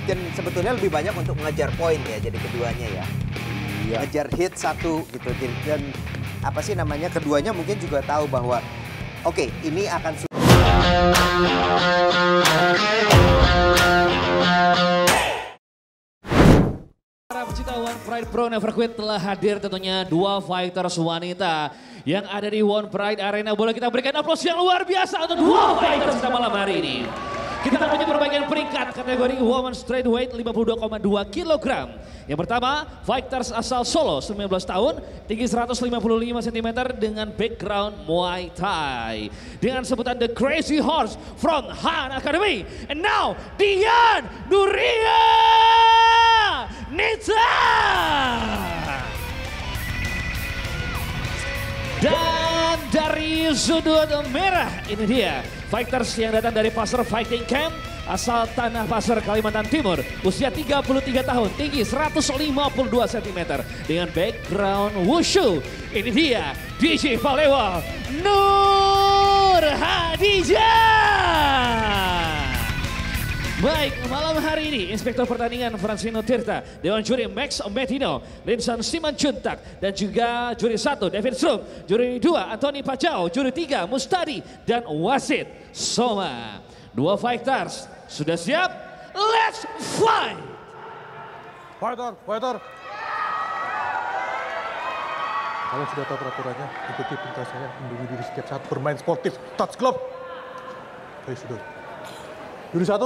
Dan sebetulnya lebih banyak untuk mengejar poin ya, jadi keduanya ya. Iya. Ngejar hit satu gitu. Dan apa sih namanya, keduanya mungkin juga tahu bahwa oke, ini akan para pecinta One Pride Pro Never Quit telah hadir tentunya dua fighters wanita yang ada di One Pride Arena. Boleh kita berikan aplaus yang luar biasa untuk dua fighters kita malam hari ini. Kita punya perbaikan peringkat kategori Women Straight Weight 52,2 kg. Yang pertama, fighters asal Solo, 19 tahun, tinggi 155 cm dengan background Muay Thai. Dengan sebutan The Crazy Horse from Han Academy. And now, Dian Nuria Nita. Dan dari sudut merah, ini dia fighters yang datang dari Pasar Fighting Camp asal Tanah Pasar, Kalimantan Timur. Usia 33 tahun, tinggi 152 cm dengan background wushu. Ini dia DJ Palewa Nur Hadijah. Baik, malam hari ini Inspektor Pertandingan Francino Tirta, Dewan Juri Max Metino, Linsan Simanjuntak, dan juga Juri 1 David Strum, Juri 2 Anthony Pacau, Juri 3 Mustadi, dan Wasit Soma. Dua fighters sudah siap? Let's fight! Fighter. Kalian sudah tahu peraturannya, ikuti perintah saya, melindungi diri setiap saat bermain sportif. Touch glove. Ayo sudah. Juri 1,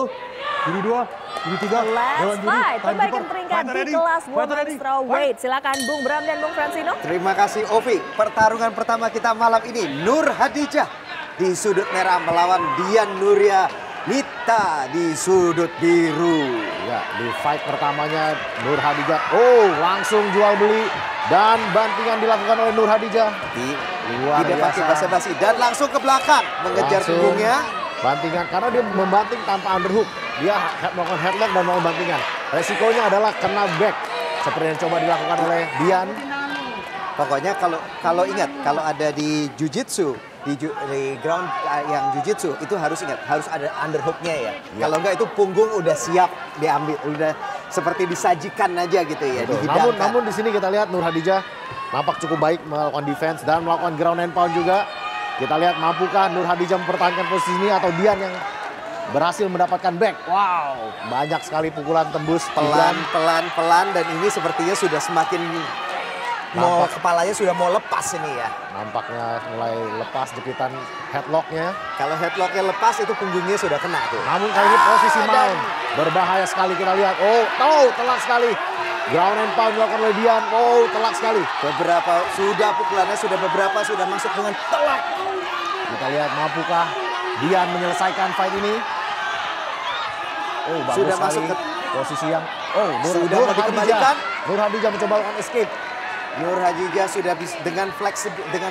Juri 2, Juri 3, Let's fight, perbaikan peringkat di kelas Women Strawweight. Silakan Bung Bram dan Bung Francino. Terima kasih Ovi. Pertarungan pertama kita malam ini, Nur Hadijah di sudut merah melawan Dian Nuria Nita di sudut biru. Ya, di fight pertamanya Nur Hadijah, langsung jual beli dan bantingan dilakukan oleh Nur Hadijah. Tidak pakai basa-basi dan langsung ke belakang mengejar punggungnya. Bantingan, karena dia membanting tanpa underhook. Dia melakukan headlock dan melakukan bantingan. Resikonya adalah kena back. Seperti yang coba dilakukan oleh Dian. Pokoknya kalau ingat, kalau ada di Jiu-Jitsu, di ground yang Jiu-Jitsu, itu harus ingat, harus ada underhooknya ya. Kalau enggak itu punggung udah siap diambil, udah seperti disajikan aja gitu ya. Namun di sini kita lihat Nur Hadijah nampak cukup baik melakukan defense dan melakukan ground and pound juga. Kita lihat mampukah Nur Hadijah mempertahankan posisi ini atau Dian yang berhasil mendapatkan back. Wow, banyak sekali pukulan tembus pelan dan ini sepertinya sudah semakin kepalanya sudah mau lepas ini ya. Nampaknya mulai lepas jepitan headlocknya. Kalau headlocknya lepas itu punggungnya sudah kena tuh. Namun kali ini posisi mount berbahaya sekali kita lihat. Telak sekali. Ground and pound dilakukan oleh Dian. Telak sekali. Pukulannya sudah masuk dengan telak. Kita lihat mampukah Dian menyelesaikan fight ini. Bagus sudah sekali. Masuk ke posisi yang sudah mau dikembalikan. Nur Hadijah mencoba melakukan escape. Nur Hadijah sudah dengan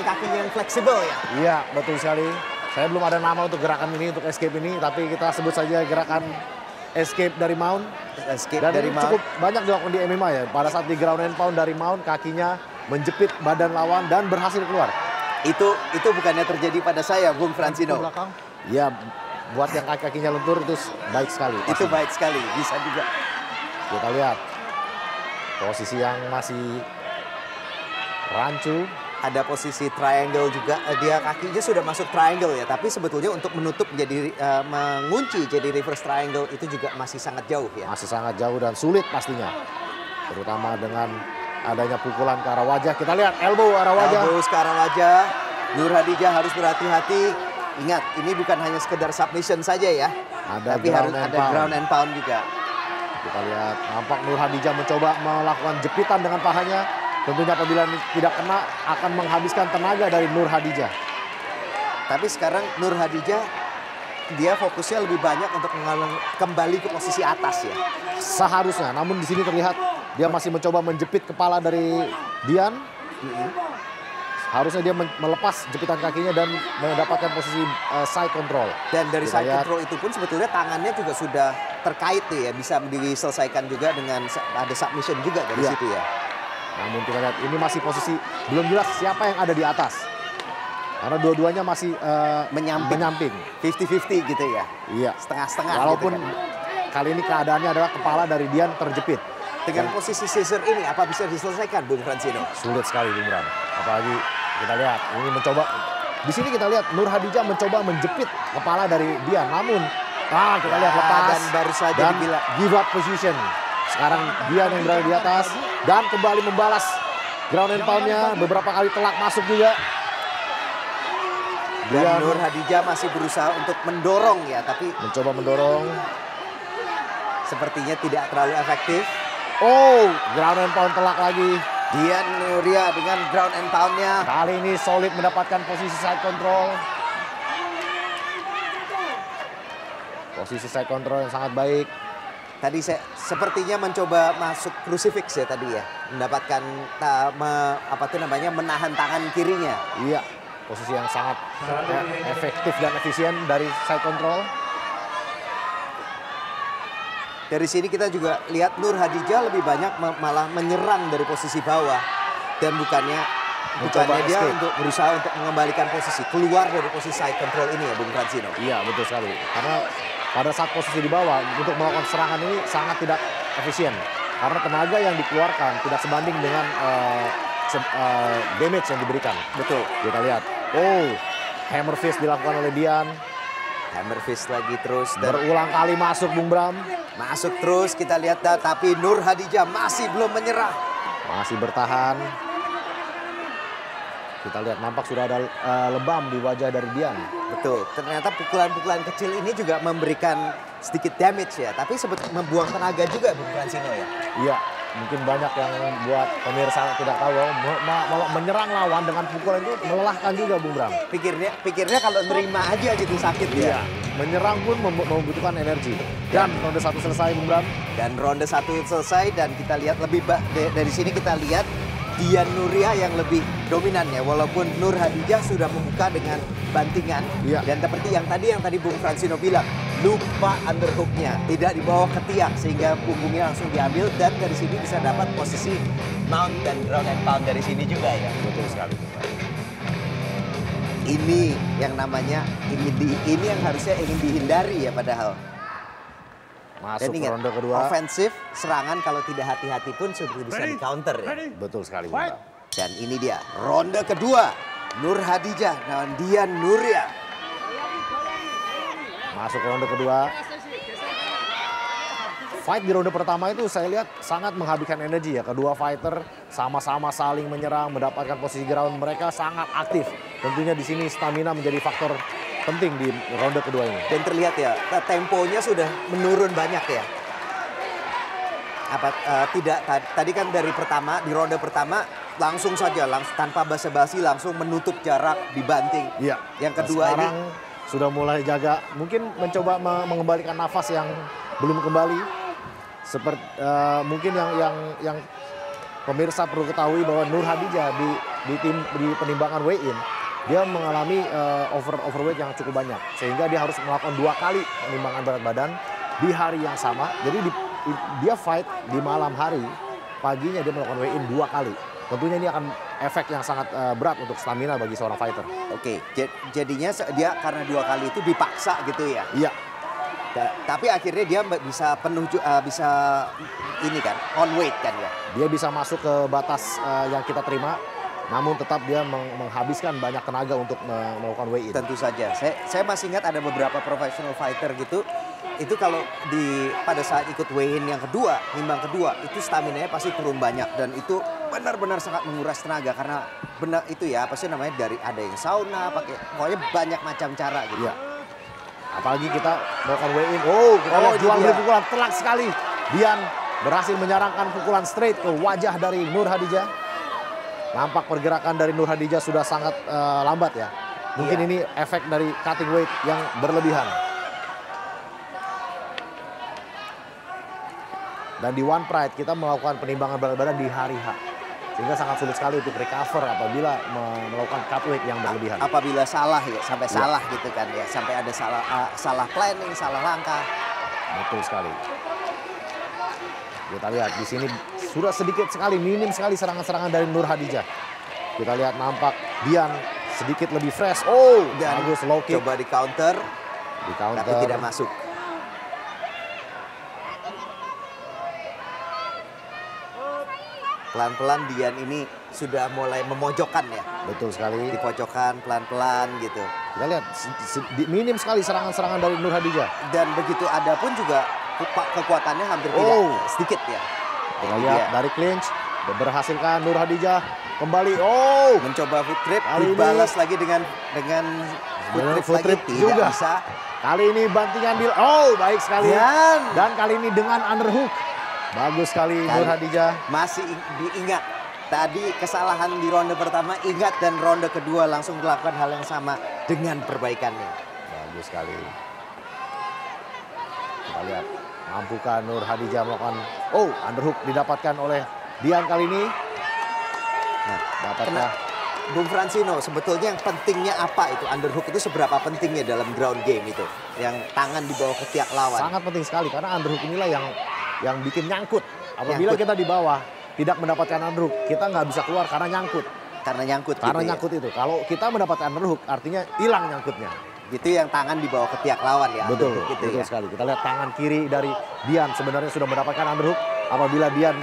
kakinya yang fleksibel ya. Iya, betul sekali. Saya belum ada nama untuk gerakan ini, untuk escape ini, tapi kita sebut saja gerakan escape dari mount. Cukup banyak dilakukan di MMA ya. Pada saat di ground and pound dari mount, kakinya menjepit badan lawan dan berhasil keluar. Itu bukannya terjadi pada saya, Bung Francino. Ya, buat yang kakinya lentur itu baik sekali. Itu baik sekali, bisa juga. Kita lihat posisi yang masih rancu. Ada posisi triangle juga, dia kakinya sudah masuk triangle ya. Tapi sebetulnya untuk menutup mengunci jadi reverse triangle itu juga masih sangat jauh ya. Masih sangat jauh dan sulit pastinya. Terutama dengan adanya pukulan ke arah wajah. Kita lihat elbow arah wajah. Elbow ke arah wajah. Nur Hadijah harus berhati-hati. Ingat, ini bukan hanya sekedar submission saja ya. Tapi harus ada ground and pound juga. Kita lihat, nampak Nur Hadijah mencoba melakukan jepitan dengan pahanya. Tentunya apabila tidak kena akan menghabiskan tenaga dari Nur Hadijah. Tapi sekarang Nur Hadijah dia fokusnya lebih banyak untuk kembali ke posisi atas ya. Seharusnya, namun di sini terlihat dia masih mencoba menjepit kepala dari Dian. Harusnya dia melepas jepitan kakinya dan mendapatkan posisi side control. Dan dari side control itu pun sebetulnya tangannya juga sudah terkait tuh ya. Bisa diselesaikan juga dengan ada submission juga dari situ ya. Namun kita lihat ini masih posisi belum jelas siapa yang ada di atas. Karena dua-duanya masih menyamping. 50-50 gitu ya. Iya. Setengah-setengah walaupun gitu kan. kali ini keadaannya adalah kepala dari Dian terjepit. Dengan posisi scissor ini apa bisa diselesaikan Bung Francino? Sulit sekali Bung Bram. Apalagi kita lihat ini mencoba. Di sini kita lihat Nur Hadijah mencoba menjepit kepala dari Dian. Namun kita lihat lepas dan baru saja dan dibilang give up position. Sekarang Dian yang berada di atas dan kembali membalas ground and pound-nya. Beberapa kali telak masuk juga. Dan Nur Hadijah masih berusaha untuk mendorong ya, tapi mencoba mendorong. Sepertinya tidak terlalu efektif. Ground and pound telak lagi. Dian Nuria dengan ground and pound-nya. Kali ini solid mendapatkan posisi side control. Posisi side control yang sangat baik. Tadi saya sepertinya mencoba masuk crucifix ya tadi ya. Mendapatkan menahan tangan kirinya. Iya, posisi yang sangat efektif dan efisien dari side control. Dari sini kita juga lihat Nur Hadijah lebih banyak malah menyerang dari posisi bawah. Dan bukannya dia escape. untuk berusaha untuk mengembalikan posisi. Keluar dari posisi side control ini ya Bung Francino. Iya betul sekali. Karena pada saat posisi di bawah untuk melakukan serangan ini sangat tidak efisien. Karena tenaga yang dikeluarkan tidak sebanding dengan damage yang diberikan. Betul. Kita lihat. Hammer fist dilakukan oleh Dian. Hammer fist lagi terus. Dan Berulang kali masuk Bung Bram. masuk terus kita lihat tapi Nur Hadijah masih belum menyerah. Masih bertahan. Kita lihat nampak sudah ada lebam di wajah dari Dian. Betul, ternyata pukulan-pukulan kecil ini juga memberikan sedikit damage ya. Tapi membuang tenaga juga Bung Francino ya. Iya, mungkin banyak yang buat pemirsa tidak tahu menyerang lawan dengan pukulan itu melelahkan juga Bung Bram. Pikirnya kalau nerima aja gitu sakit ya. Iya, menyerang pun membutuhkan energi. Dan ronde 1 selesai Bung Bram. Dan ronde 1 selesai dan kita lihat dari sini kita lihat Dian Nuria yang lebih dominan ya. Walaupun Nur Hadijah sudah membuka dengan bantingan. Iya. Dan seperti yang tadi Bung Francino bilang, lupa underhooknya, tidak dibawa ke tiang sehingga punggungnya langsung diambil dan dari sini bisa dapat posisi mount dan ground and pound dari sini juga ya. Betul sekali. Ini yang namanya ini yang harusnya ingin dihindari ya padahal. Masuk Dan ingat, ronde kedua. ofensif serangan kalau tidak hati-hati pun sudah bisa di counter ya. Betul sekali Bung Bram. Dan ini dia ronde kedua, Nur Hadijah dan Dian Nuria. Masuk ronde kedua. Fight di ronde pertama itu saya lihat sangat menghabiskan energi ya. Kedua fighter sama-sama saling menyerang, mendapatkan posisi ground, mereka sangat aktif. Tentunya di sini stamina menjadi faktor penting di ronde kedua ini. Dan terlihat ya, temponya sudah menurun banyak ya. Tadi kan di ronde pertama langsung saja tanpa basa-basi langsung menutup jarak dibanting. Iya. Yang kedua sekarang sudah mulai jaga, mungkin mencoba mengembalikan nafas yang belum kembali. Seperti mungkin yang pemirsa perlu ketahui bahwa Nur Hadijah di penimbangan weigh-in dia mengalami overweight yang cukup banyak sehingga dia harus melakukan 2 kali penimbangan berat badan di hari yang sama. Jadi dia fight di malam hari, paginya dia melakukan weigh-in 2 kali. Tentunya ini akan efek yang sangat berat untuk stamina bagi seorang fighter. Oke, jadinya dia karena 2 kali itu dipaksa gitu ya. Iya. Tapi akhirnya dia bisa bisa ini kan on weight kan ya. Dia bisa masuk ke batas yang kita terima, namun tetap dia menghabiskan banyak tenaga untuk melakukan weigh-in. Tentu saja. Saya masih ingat ada beberapa professional fighter gitu. Itu kalau pada saat ikut weigh-in yang kedua, nimbang kedua, itu stamina-nya pasti turun banyak dan itu benar-benar sangat menguras tenaga karena benar itu ya apa sih namanya dari ada yang sauna, pokoknya banyak macam cara gitu. Iya. Apalagi kita melakukan weigh-in. Kita lihat jual beli pukulan telak sekali. Dian berhasil menyarangkan pukulan straight ke wajah dari Nur Hadijah. Nampak pergerakan dari Nur Hadijah sudah sangat lambat ya. Mungkin ini efek dari cutting weight yang berlebihan. Dan di One Pride kita melakukan penimbangan berat badan di hari H. Sehingga sangat sulit sekali untuk recover apabila melakukan cut weight yang berlebihan. Apabila salah ya, sampai salah gitu kan ya. Sampai ada salah planning, salah langkah. Betul sekali. Kita lihat di sini sudah sedikit sekali, minim sekali serangan-serangan dari Nur Hadijah. Kita lihat nampak Dian sedikit lebih fresh. Dan bagus low kick. Coba di counter, Di counter. tapi tidak masuk. Pelan-pelan Dian ini sudah mulai memojokkan ya. Betul sekali. Dipojokkan pelan-pelan gitu. Kita lihat minim sekali serangan-serangan dari Nur Hadijah. Dan begitu ada pun juga kekuatannya hampir tidak sedikit ya. Kita lihat dari clinch. Berhasilkan Nur Hadijah kembali. Mencoba foot trip, kali dibalas lagi dengan foot trip lagi, tidak bisa. Kali ini bantingan baik sekali. Dan kali ini dengan underhook. Bagus sekali Nur Hadijah. Masih diingat. Tadi kesalahan di ronde pertama ingat dan ronde kedua langsung melakukan hal yang sama dengan perbaikannya. Bagus sekali. Kita lihat mampukah Nur Hadijah melakukan underhook didapatkan oleh Dian kali ini. Nah, dapatkah Bung Francino, sebetulnya yang pentingnya apa itu? Underhook itu seberapa pentingnya dalam ground game itu? Yang tangan di bawah ketiak lawan. Sangat penting sekali karena underhook inilah yang bikin nyangkut. Apabila kita di bawah tidak mendapatkan underhook, kita nggak bisa keluar karena nyangkut. Karena nyangkut itu. Kalau kita mendapatkan underhook artinya hilang nyangkutnya. Itu yang tangan di bawah ketiak lawan ya. Betul, gitu betul sekali. Kita lihat tangan kiri dari Dian sebenarnya sudah mendapatkan underhook. Apabila Dian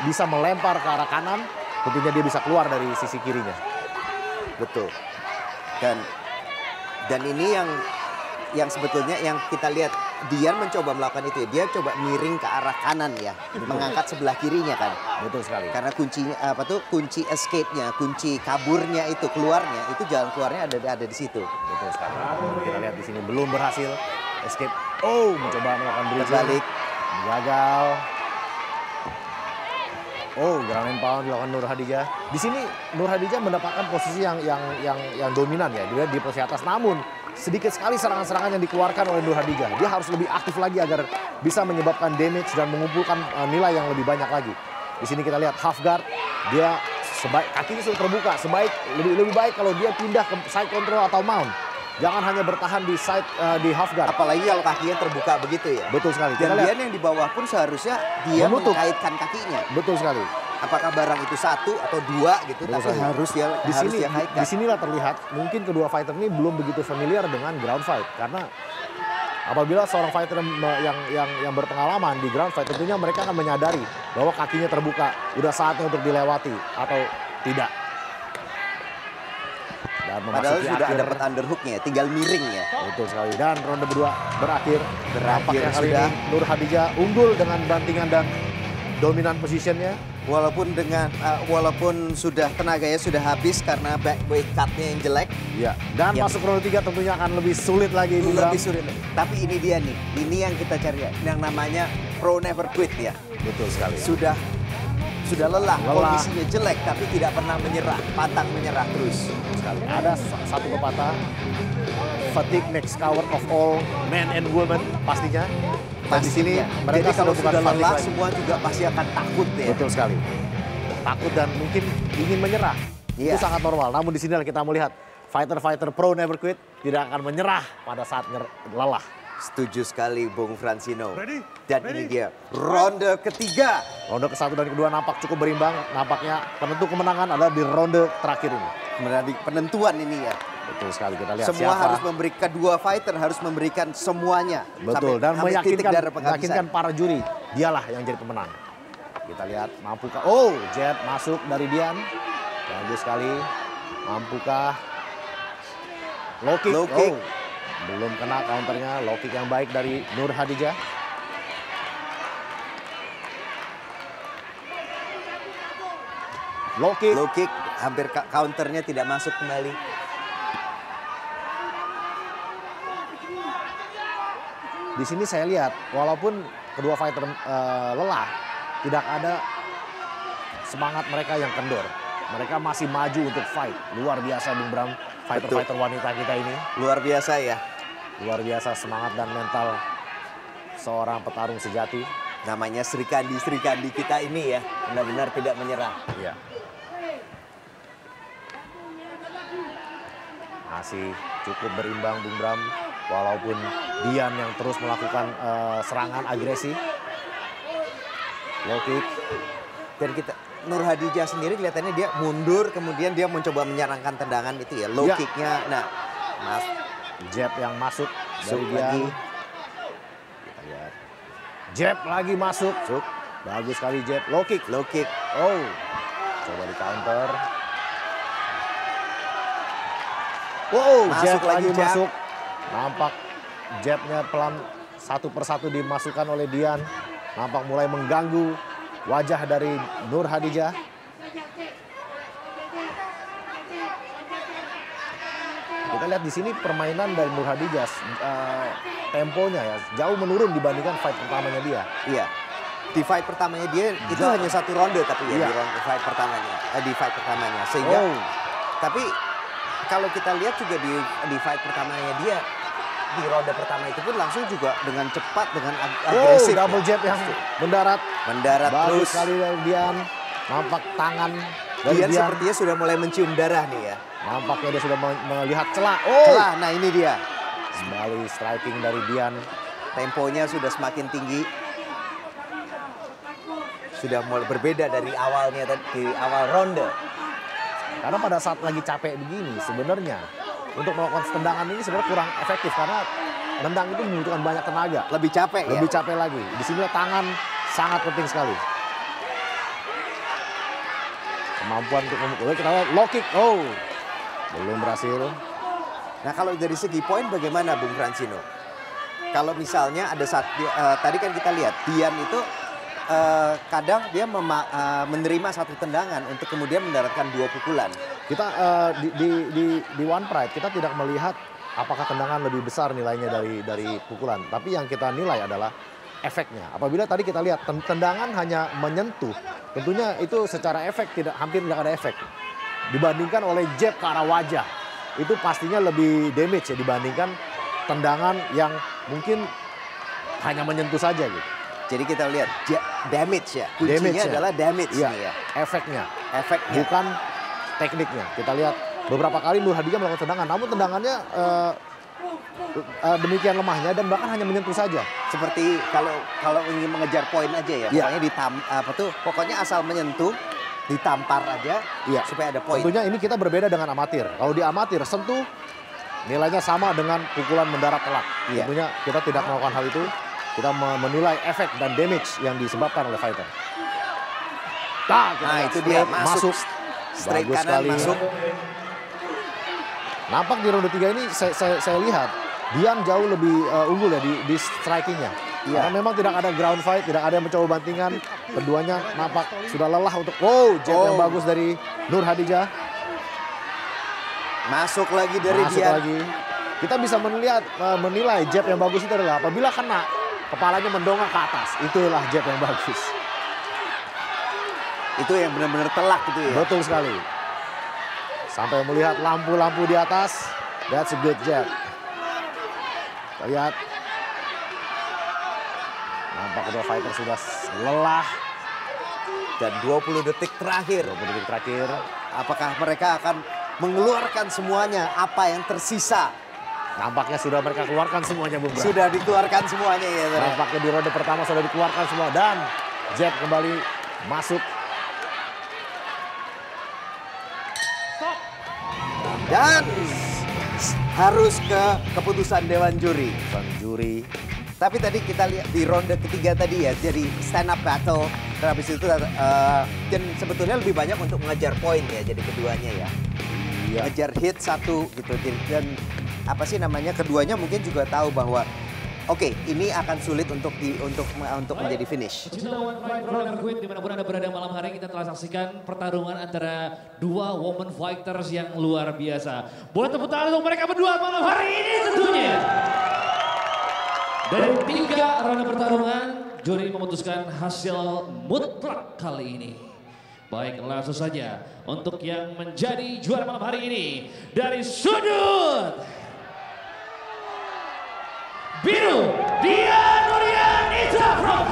bisa melempar ke arah kanan, tentunya dia bisa keluar dari sisi kirinya. Betul. Dan ini yang sebetulnya yang kita lihat Dian mencoba melakukan itu ya. Dia coba miring ke arah kanan ya, mengangkat sebelah kirinya kan. Betul sekali. Karena kuncinya kunci escape-nya, kunci kaburnya itu keluarnya, itu jalan keluarnya ada di situ. Betul sekali. Kita lihat di sini belum berhasil escape. Mencoba melakukan bridge balik. Gagal. Ground and pound dilakukan Nur Hadijah. Di sini Nur Hadijah mendapatkan posisi yang dominan ya. Dia di posisi atas, namun sedikit sekali serangan-serangan yang dikeluarkan oleh Nur Hadijah. Dia harus lebih aktif lagi agar bisa menyebabkan damage dan mengumpulkan nilai yang lebih banyak lagi. Di sini kita lihat half guard, dia kakinya sudah terbuka. Lebih baik kalau dia pindah ke side control atau mount. Jangan hanya bertahan di side di half guard. Apalagi kalau kakinya terbuka begitu ya. Betul sekali. Dan Dian yang di bawah pun seharusnya dia mengkaitkan kakinya. Betul sekali. Apakah barang itu satu atau dua gitu, tapi harus dia kaitkan. Di sinilah terlihat mungkin kedua fighter ini belum begitu familiar dengan ground fight, karena apabila seorang fighter yang berpengalaman di ground fight, tentunya mereka akan menyadari bahwa kakinya terbuka, udah saatnya untuk dilewati atau tidak. Dan padahal sudah dapat underhooknya, tinggal miring ya. Betul sekali. Dan ronde kedua berakhir. Nampaknya kali ini Nur Hadijah unggul dengan bantingan dan dominan positionnya. Walaupun sudah tenaganya sudah habis karena back weight cut-nya yang jelek. Iya. Dan masuk ronde 3 tentunya akan lebih sulit lagi. Lebih sulit. Tapi ini dia nih, ini yang kita cari ya, yang namanya pro never quit ya. Betul sekali. Sudah lelah, kondisinya jelek tapi tidak pernah menyerah, pantang menyerah terus. Sekali. Ada satu pepatah, fatigue makes coward of all men and women, pastinya. Dan di sini mereka kalau sudah lelah lagi. semua juga pasti akan takut ya. Betul sekali. Takut dan mungkin ingin menyerah. Itu sangat normal. Namun di sini kita melihat fighter-fighter pro never quit tidak akan menyerah pada saat lelah. Setuju sekali Bung Francino. Dan ini dia ronde ketiga. Ronde ke-1 dan kedua nampak cukup berimbang. Nampaknya penentu kemenangan adalah di ronde terakhir ini. Penentuan ini ya. Betul sekali, kita lihat semua siapa. Harus memberikan, kedua fighter harus memberikan semuanya. Betul, dan meyakinkan para juri. Dialah yang jadi pemenang. Kita lihat mampukah. Jab masuk dari Dian. Bagus sekali. Mampukah. Low kick. Belum kena counternya, low kick yang baik dari Nur Hadijah. Low kick, hampir counternya tidak masuk kembali. Di sini saya lihat, walaupun kedua fighter lelah, tidak ada semangat mereka yang kendor. Mereka masih maju untuk fight. Luar biasa Bung Bram, fighter-fighter wanita kita ini. Luar biasa ya. Luar biasa semangat dan mental seorang petarung sejati. Namanya Sri Kandi kita ini ya, benar-benar tidak menyerah. Iya. Masih cukup berimbang Bung Bram, walaupun Dian yang terus melakukan serangan agresi. Low kick. Dan Nur Hadijah sendiri kelihatannya dia mundur, kemudian dia mencoba menyerangkan tendangan itu ya, low kicknya. Nah, jab yang masuk dari Dian. Kita lihat. Jab lagi masuk. Bagus sekali jab, low kick. Low kick. Oh, coba di counter. Wow, Masuk jab lagi, lagi jab. masuk. Nampak jabnya pelan satu persatu dimasukkan oleh Dian. Nampak mulai mengganggu wajah dari Nur Hadijah. Kita lihat di sini permainan dari Nur Hadijah, temponya ya jauh menurun dibandingkan fight pertamanya dia. Iya. Di fight pertamanya dia itu hanya 1 ronde tapi ya Iya. di ronde fight pertamanya. Di fight pertamanya. Sehingga tapi kalau kita lihat juga di fight pertamanya dia di ronde pertama itu pun langsung juga dengan cepat, dengan agresif. Double jab yang mendarat. Mendarat Bagus terus. sekali dari Dian. Nampak tangan dari Dian Dian. sepertinya sudah mulai mencium darah nih ya. Nampaknya dia sudah melihat celah. Celah, nah ini dia. Kembali striking dari Dian. Temponya sudah semakin tinggi. Sudah mulai berbeda dari awalnya, di awal ronde. Karena pada saat lagi capek begini sebenarnya untuk melakukan tendangan ini sebenarnya kurang efektif karena nendang itu membutuhkan banyak tenaga. Lebih capek ya. Lebih capek lagi. Di sini tangan sangat penting sekali. Kemampuan untuk memukul. Kita lihat low kick. Oh, belum berhasil. Nah kalau dari segi poin bagaimana Bung Francino? Kalau misalnya ada tadi kan kita lihat Dian itu kadang dia menerima 1 tendangan untuk kemudian mendaratkan 2 pukulan. Kita di One Pride kita tidak melihat apakah tendangan lebih besar nilainya dari pukulan. Tapi yang kita nilai adalah efeknya. Apabila tadi kita lihat tendangan hanya menyentuh, tentunya itu secara efek hampir tidak ada efek. Dibandingkan oleh jab ke arah wajah, itu pastinya lebih damage ya dibandingkan tendangan yang mungkin hanya menyentuh saja gitu. Jadi kita lihat damage ya. Kuncinya adalah damage ya. nih ya. Efeknya. Efeknya. Bukan tekniknya. Kita lihat beberapa kali Nur Hadijah melakukan tendangan, namun tendangannya demikian lemahnya dan bahkan hanya menyentuh saja. Seperti kalau ingin mengejar poin aja ya. Pokoknya asal menyentuh, ditampar aja supaya ada poin. Tentunya ini kita berbeda dengan amatir. Kalau di amatir sentuh nilainya sama dengan pukulan mendarat telak. Tentunya kita tidak melakukan hal itu. Kita menilai efek dan damage yang disebabkan oleh fighter. Nah itu dia masuk. Straight Bagus kanan sekali. masuk. Nampak di ronde 3 ini saya lihat Dian jauh lebih unggul ya di strikingnya. Karena memang tidak ada ground fight, tidak ada yang mencoba bantingan. Keduanya nampak sudah lelah untuk jab yang bagus dari Nur Hadijah. Masuk lagi dari Masuk Dian. lagi. Kita bisa menilai jab yang bagus itu adalah apabila kena kepalanya mendongak ke atas. Itulah jab yang bagus. Itu yang benar-benar telak gitu ya. Betul sekali. Sampai melihat lampu-lampu di atas. That's a good jab. Kita lihat. Nampak kedua fighter sudah lelah. Dan 20 detik terakhir. 20 detik terakhir. Apakah mereka akan mengeluarkan semuanya apa yang tersisa? Nampaknya sudah mereka keluarkan semuanya, Bung Bram. Sudah dikeluarkan semuanya ya. Nampaknya di ronde pertama sudah dikeluarkan semua. Dan jab kembali masuk. Dan harus ke keputusan Dewan Juri. Tapi tadi kita lihat di ronde ketiga tadi ya, jadi stand up battle. Dan habis itu dan sebetulnya lebih banyak untuk mengejar poin ya, jadi keduanya ya. Ngejar hit 1 gitu. Dan apa sih namanya, keduanya mungkin juga tahu bahwa oke, ini akan sulit untuk menjadi finish. Dimanapun Anda berada malam hari, kita telah saksikan pertarungan antara 2 woman fighters yang luar biasa. Boleh tepuk tangan untuk mereka berdua malam hari ini tentunya. Dari 3 ronde pertarungan, juri memutuskan hasil mutlak kali ini. Baik, langsung saja untuk yang menjadi juara malam hari ini dari sudut biru, Dian Nuryanita from